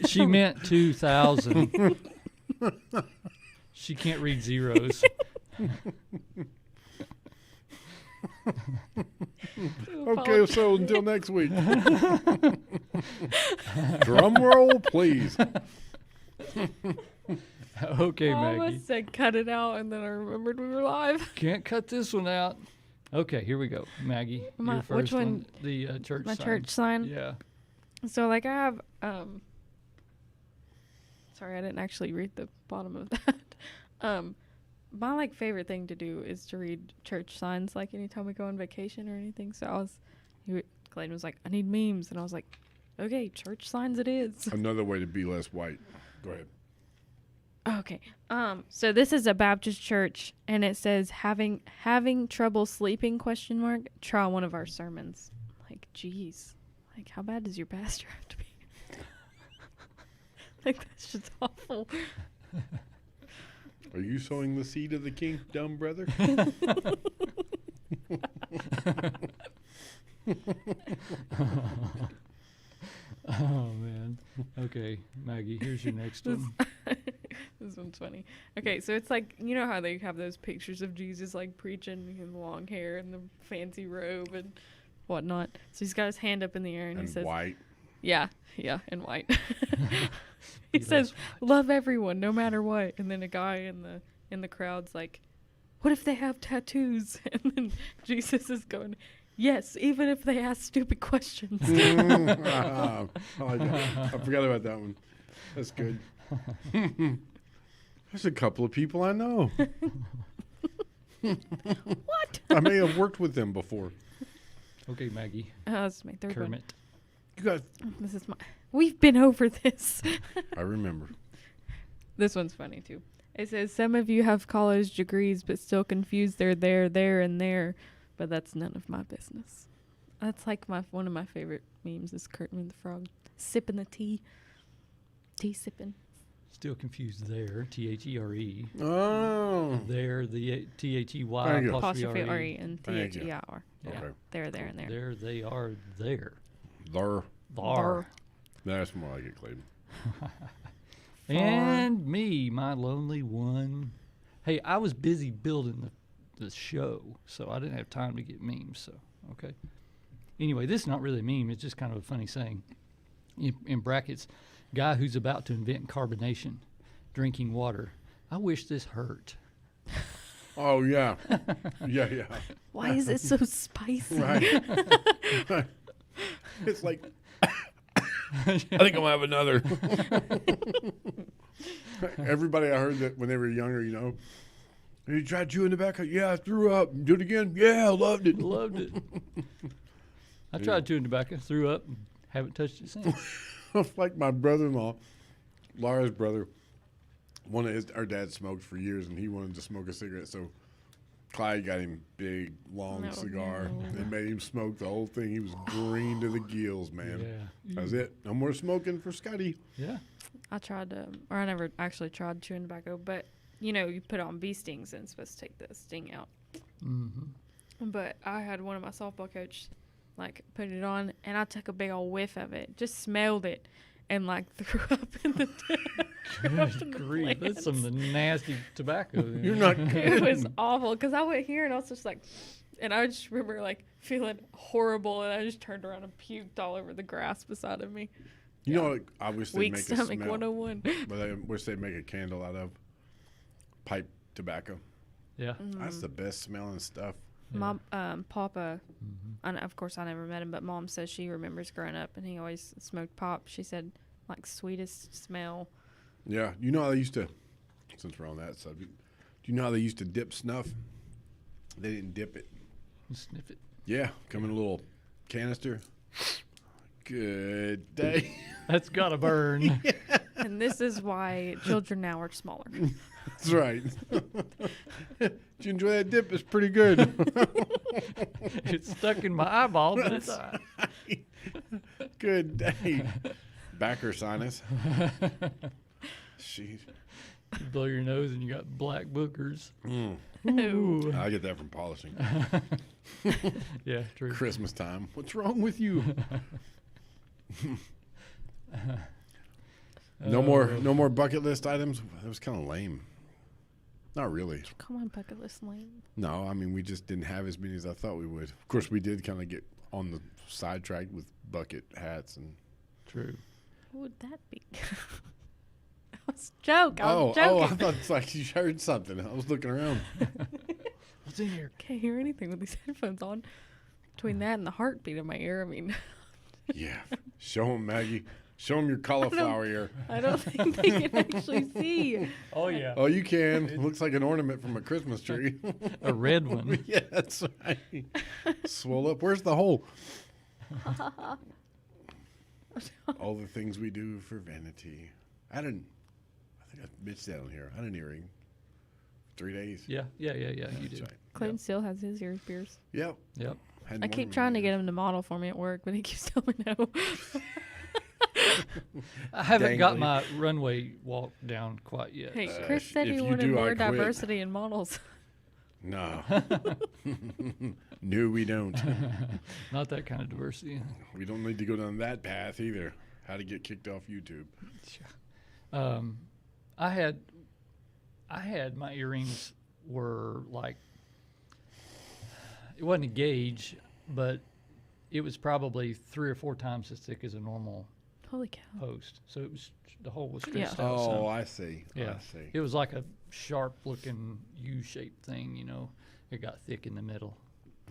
she meant 2,000. She can't read zeros. Okay, so until next week. Drum roll, please. Okay, I Maggie. almost said cut it out, and then I remembered we were live. Can't cut this one out. Okay, here we go. Maggie, My- your which first one? The church My sign. church sign. Yeah. So like I have sorry, I didn't actually read the bottom of that. My like favorite thing to do is to read church signs like anytime we go on vacation or anything. So Clayton was like, I need memes, and I was like, okay, church signs it is. Another way to be less white. Go ahead. Okay. So this is a Baptist church, and it says having trouble sleeping ? Try one of our sermons. Like, geez, like how bad does your pastor have to be? Like that's just awful. Are you sowing the seed of the kingdom, brother? Oh man. Okay, Maggie, here's your next one. This one's funny. Okay, so it's like, you know how they have those pictures of Jesus like preaching in long hair and the fancy robe and whatnot. So he's got his hand up in the air and he And says, white. yeah, in white. He He says, loves love everyone, no matter what. And then a guy in the crowd's like, what if they have tattoos? And then Jesus is going, yes, even if they ask stupid questions. I like that. I forgot about that one. That's good. There's a couple of people I know. What? I may have worked with them before. Okay, Maggie. This is my third one. Kermit. You guys, This is we've been over this. I remember. This one's funny too. It says some of you have college degrees but still confused they're there, and there, but that's none of my business. That's like one of my favorite memes is Kurtman the Frog sipping the tea. Tea sipping. Still confused there. T-H-E-R-E. Oh. There, the T-H-E-Y There you go. Apostrophe R-E. R-E and Thank you. T-H-E-R. Yeah. Okay. There, and there. There they are there. There. There. That's more like it, Clayton. And me, my lonely one. Hey, I was busy building the show, so I didn't have time to get memes. So, okay. Anyway, this is not really a meme. It's just kind of a funny saying. In brackets, guy who's about to invent carbonation, drinking water. I wish this hurt. Oh, yeah. Yeah. Why is it so spicy? Right. It's like, I think I'm going to have another. Everybody I heard that when they were younger, you know, you tried chewing tobacco? Yeah, I threw up. Do it again? Yeah, I loved it. Loved it. I tried chewing tobacco, threw up, and haven't touched it since. Like my brother-in-law, Laura's brother, our dad smoked for years, and he wanted to smoke a cigarette, so Clyde got him big, long No, cigar. no. They made him smoke the whole thing. He was green to the gills, man. Yeah. That was it. No more smoking for Scotty. Yeah. I tried to, or I never actually tried chewing tobacco, but you know, you put on bee stings and it's supposed to take the sting out. Mm-hmm. But I had one of my softball coach like put it on, and I took a big old whiff of it, just smelled it, and like threw up in the Good grief. That's some of the nasty tobacco. You're not It was kidding. awful because I went here and I was just like, and I just remember like feeling horrible, and I just turned around and puked all over the grass beside of me. You know what I wish they'd Weak make a stomach smell? 101. But I wish they'd make a candle out of pipe tobacco. Yeah. That's the best smelling stuff. Mom, Papa, Mm-hmm. of course I never met him, but Mom says she remembers growing up and he always smoked pop. She said, like, sweetest smell. Yeah, you know how they used to, since we're on that subject, do you know how they used to dip snuff? They didn't dip it. Sniff it. Yeah, come in a little canister. Good day. That's gotta burn. And this is why children now are smaller. That's right. Did you enjoy that dip? It's pretty good. It's stuck in my eyeball, but it's all right. Good day. Backer sinus. Sheesh. You blow your nose and you got black boogers. Mm. Ooh. I get that from polishing. Yeah, true. Christmas time. What's wrong with you? No more bucket list items. That was kind of lame. Not really. Come on, bucket list lame. No, I mean we just didn't have as many as I thought we would. Of course, we did kind of get on the sidetrack with bucket hats and. True. What would that be? That was a joke. I was I joking. thought it's like you heard something. I was looking around. What's in here? Can't hear anything with these headphones on. Between that and the heartbeat in my ear, I mean, Yeah, show them, Maggie. Show them your cauliflower ear. I don't think they can actually see. Oh yeah, Oh, you can. Looks like an ornament from a Christmas tree. a red one. Yeah, that's right. Swole up. Where's the hole? All the things we do for vanity. I think I bitched that on here. I had an earring. 3 days. Yeah. You That's did. right. Clayton still has his ears pierced. Yep. Yep. Hadn't I worn keep them trying to in get him to model for me at work, but he keeps telling me no. I haven't got Dangly. my runway walk down quite yet. Hey, so- Chris said if he you wanted do, I more quit. diversity in models. No. No, we don't. Not that kind of diversity. We don't need to go down that path either. How to get kicked off YouTube. I had my earrings were like, it wasn't a gauge, but it was probably 3 or 4 times as thick as a normal Holy cow. post. So it was, the hole was Yeah. stretched out. Oh, some. I see. Yeah. I see. It was like a sharp looking U-shaped thing, you know. It got thick in the middle.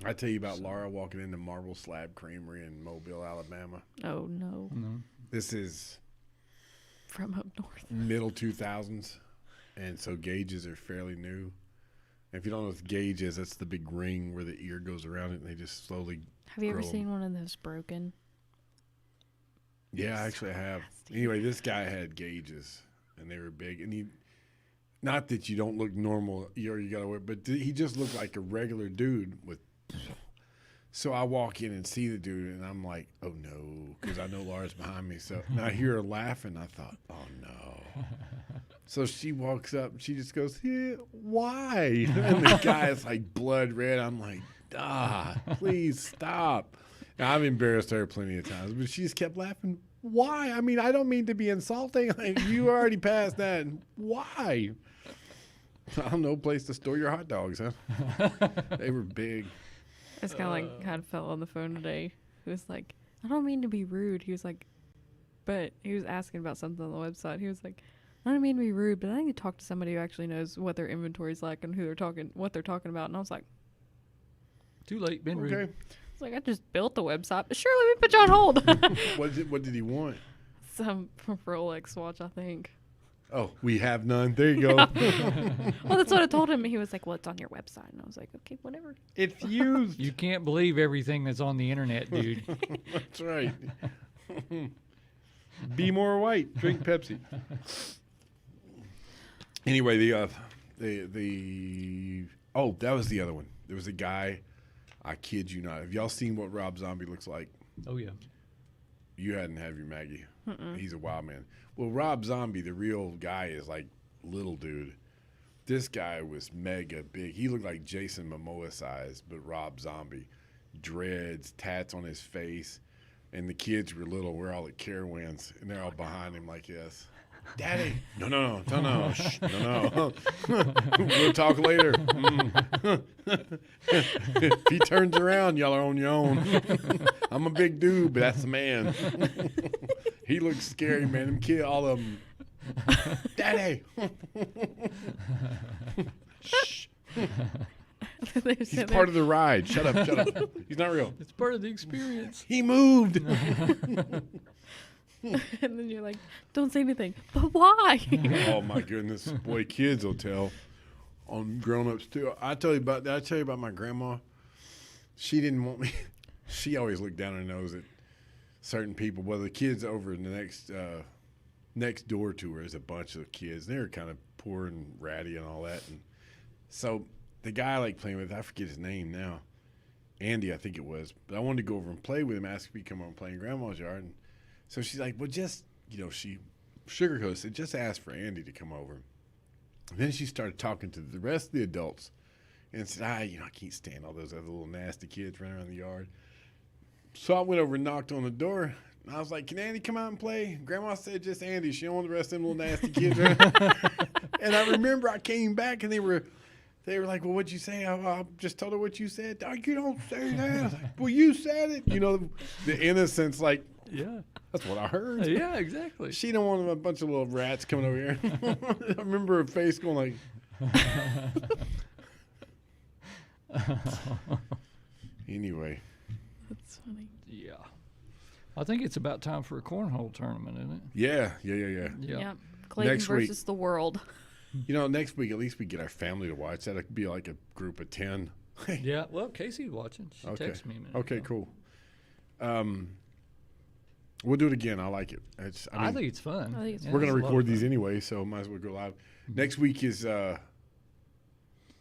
I tell you about Laura walking into Marble Slab Creamery in Mobile, Alabama. Oh, no. This is From up north. middle 2000s, and so gauges are fairly new. If you don't know what the gauge is, that's the big ring where the ear goes around it, and they just slowly. Have you ever Grow 'em. seen one of those broken? Yeah, actually, I have. Nasty. Anyway, this guy had gauges, and they were big, and he. Not that you don't look normal, you gotta wear, but he just looked like a regular dude with. So I walk in and see the dude, and I'm like, oh no, because I know Laura's behind me. So and I hear her laughing. I thought, oh no. So she walks up, and she just goes, yeah, why? And the guy is like blood red. I'm like, please stop. Now, I've embarrassed her plenty of times, but she just kept laughing. Why? I mean, I don't mean to be insulting. Like, you already passed that. Why? I don't know, place to store your hot dogs, huh? They were big. It's kind of like had a fellow on the phone today who was like, I don't mean to be rude. He was like, but he was asking about something on the website. He was like, I don't mean to be rude, but I need to talk to somebody who actually knows what their inventory is like and what they're talking about. And I was like, Too late, been rude. Okay. it's like I just built the website, but sure, let me put you on hold. What did he want? Some Rolex watch, I think. Oh, we have none. There you go. Well, that's what I told him. He was like, well, it's on your website. And I was like, okay, whatever. It's used. You can't believe everything that's on the internet, dude. That's right. Be more white. Drink Pepsi. Anyway, that was the other one. There was a guy. I kid you not. Have y'all seen what Rob Zombie looks like? Oh yeah. You hadn't, have you, Maggie? He's a wild man. Well, Rob Zombie, the real guy, is like little dude. This guy was mega big. He looked like Jason Momoa size, but Rob Zombie. Dreads, tats on his face. And the kids were little. We're all at caravans, and they're all behind him like this. Daddy. No. Shh, no. We'll talk later. If he turns around, y'all are on your own. I'm a big dude, but that's a man. He looks scary, man. Them kids, all of them. Daddy. Shh. He's part of the ride. Shut up, shut up. He's not real. It's part of the experience. He moved. And then you're like, don't say anything. But why? Oh my goodness, boy, kids will tell on grown-ups too. I tell you about that. I tell you about my grandma. She didn't want me. She always looked down her nose at certain people. Well, the kids over in the next door to her is a bunch of kids. They were kind of poor and ratty and all that. And so the guy I like playing with, I forget his name now, Andy, I think it was. But I wanted to go over and play with him, ask if he'd come over and play in Grandma's yard. And so she's like, well, just, she sugarcoats it, just ask for Andy to come over. And then she started talking to the rest of the adults and said, I can't stand all those other little nasty kids running around the yard. So I went over and knocked on the door. And I was like, can Andy come out and play? Grandma said just Andy. She don't want the rest of them little nasty kids. And I remember I came back and they were like, well, what'd you say? I just told her what you said. Oh, you don't say that. I was like, well, you said it. The innocence, like, Yeah. that's what I heard. Yeah, exactly. She don't want a bunch of little rats coming over here. I remember her face going like. Anyway. That's funny. Yeah. I think it's about time for a cornhole tournament, isn't it? Yeah. Yeah. Yep. Clayton Next week. versus the world. Next week at least we get our family to watch. That'd be like a group of 10. Yeah. Well, Casey's watching. She Okay. texted me a minute Okay, ago. cool. We'll do it again. I like it. I think it's fun. I think it's Yeah, we're going to it's a lot record of these fun. anyway, so might as well go live. Next week is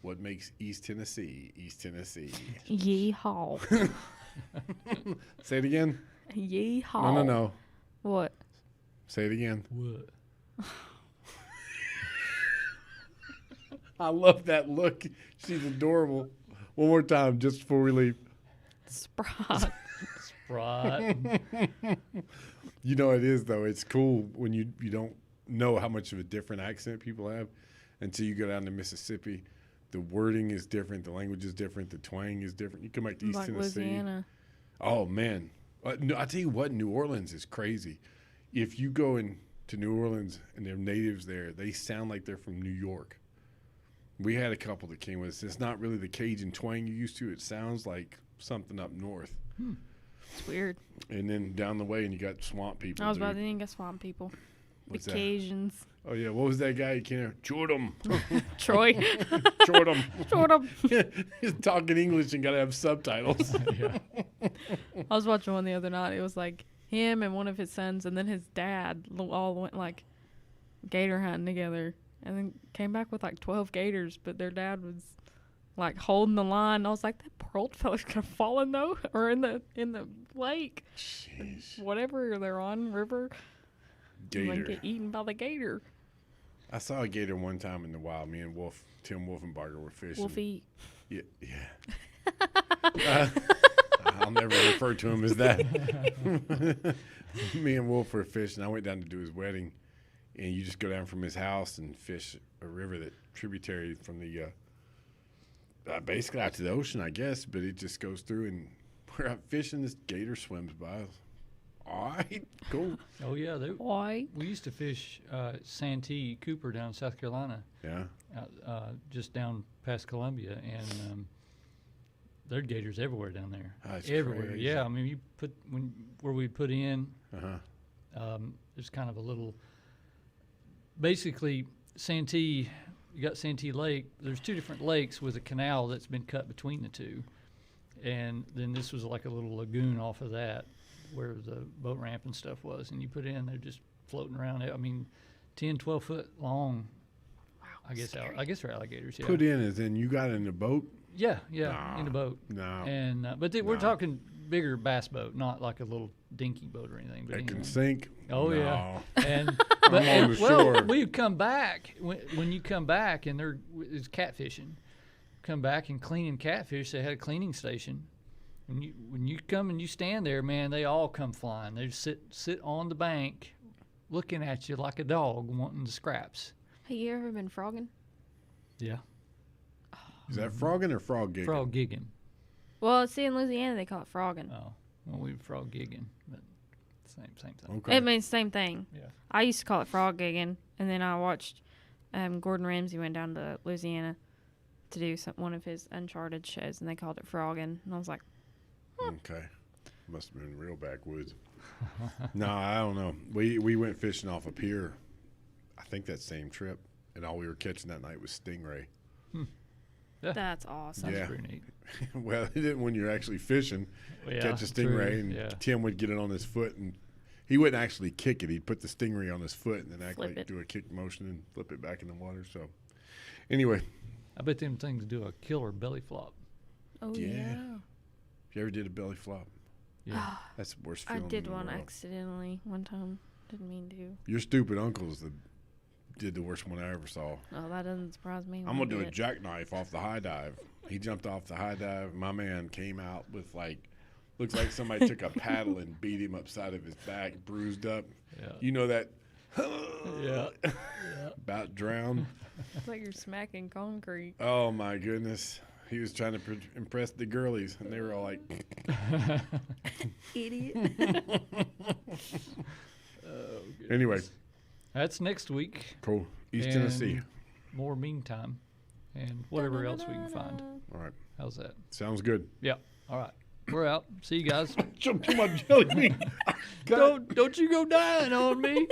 what makes East Tennessee, East Tennessee. Yeehaw. Say it again. Yeehaw. No. What? Say it again. What? I love that look. She's adorable. One more time, just before we leave. Sprite. Sprite. You know it is, though. It's cool when you don't know how much of a different accent people have until you go down to Mississippi. The wording is different. The language is different. The twang is different. You come back to East Like Tennessee. Louisiana. Oh, man. No, I tell you what, New Orleans is crazy. If you go into New Orleans and they're natives there, they sound like they're from New York. We had a couple that came with us. It's not really the Cajun twang you used to. It sounds like something up north. It's weird. And then down the way, and you got swamp people. I was about dude. to think of swamp people. What's The that? Cajuns. Oh, yeah. What was that guy? You can't. Jordan. Troy. Jordan. Jordan. He's talking English and got to have subtitles. Yeah. I was watching one the other night. It was like him and one of his sons, and then his dad all went like gator hunting together, and then came back with like 12 gators. But their dad was like holding the line. I was like, that poor old fella's gonna fall in in the lake, Jeez. whatever they're on river. And, like, Gator. get eaten by the gator. I saw a gator one time in the wild. Me and Tim Wolfenbarger were fishing. Wolfie. Yeah. I'll never refer to him as that. Me and Wolf were fishing. I went down to do his wedding, and you just go down from his house and fish a river that tributary from the basically out to the ocean, I guess. But it just goes through, and we're out fishing. This gator swims by. All right, cool. Oh, yeah. Why? We used to fish Santee Cooper down in South Carolina, Yeah. just down past Columbia, and there are gators everywhere down there. That's everywhere. crazy. Yeah, I mean, where we put in, Uh-huh. there's kind of a little. Basically, Santee, you got Santee Lake. There's two different lakes with a canal that's been cut between the two, and then this was like a little lagoon off of that, where the boat ramp and stuff was, and you put in, they're just floating around. I mean, 10, 12 foot long. Wow. I guess they're alligators. Yeah. Put in as in you got in the boat? Yeah, Nah. in the boat. No. And but we're No. talking bigger bass boat, not like a little dinky boat or anything. But That can anyway. sink? Oh, No. yeah. And I'm on the well, shore. we come back when you come back, and it's catfishing. Come back and cleaning catfish. They had a cleaning station. When you come and you stand there, man, they all come flying. They just sit on the bank, looking at you like a dog wanting the scraps. Hey, you ever been frogging? Yeah, Is that frogging or frog gigging? frog gigging. Well, see, in Louisiana they call it frogging. Oh, well, we frog gigging, but same thing. Okay. It means same thing. Yeah. I used to call it frog gigging, and then I watched Gordon Ramsay went down to Louisiana to do one of his Uncharted shows, and they called it frogging, and I was like, Okay. Must have been real backwoods. No, I don't know. We went fishing off a pier. I think that same trip, and all we were catching that night was stingray. "That's awesome." Yeah. Pretty neat. Well, it didn't when you're actually fishing. Well, yeah, Catch a true, stingray, and yeah. Tim would get it on his foot, and he wouldn't actually kick it. He'd put the stingray on his foot and then act Flip like it. do a kick motion and flip it back in the water. So, anyway, I bet them things do a killer belly flop. Oh Yeah. yeah. if you ever did a belly flop, Yeah. that's the worst I feeling. did in the one world. accidentally one time. Didn't mean to. Your stupid uncle's did the worst one I ever saw. Oh, that doesn't surprise me. I'm one gonna do a bit. jackknife off the high dive. He jumped off the high dive. My man came out with looks like somebody took a paddle and beat him upside of his back, bruised up. Yeah. You know that? Yeah. About drowned. It's like you're smacking concrete. Oh my goodness. He was trying to impress the girlies, and they were all like, Idiot. anyway, That's next week. cool. East And Tennessee. More meantime, and whatever else we can find. All right. How's that? Sounds good. Yeah. All right. We're out. See you guys. Jump to my jelly bean. Don't you go dying on me.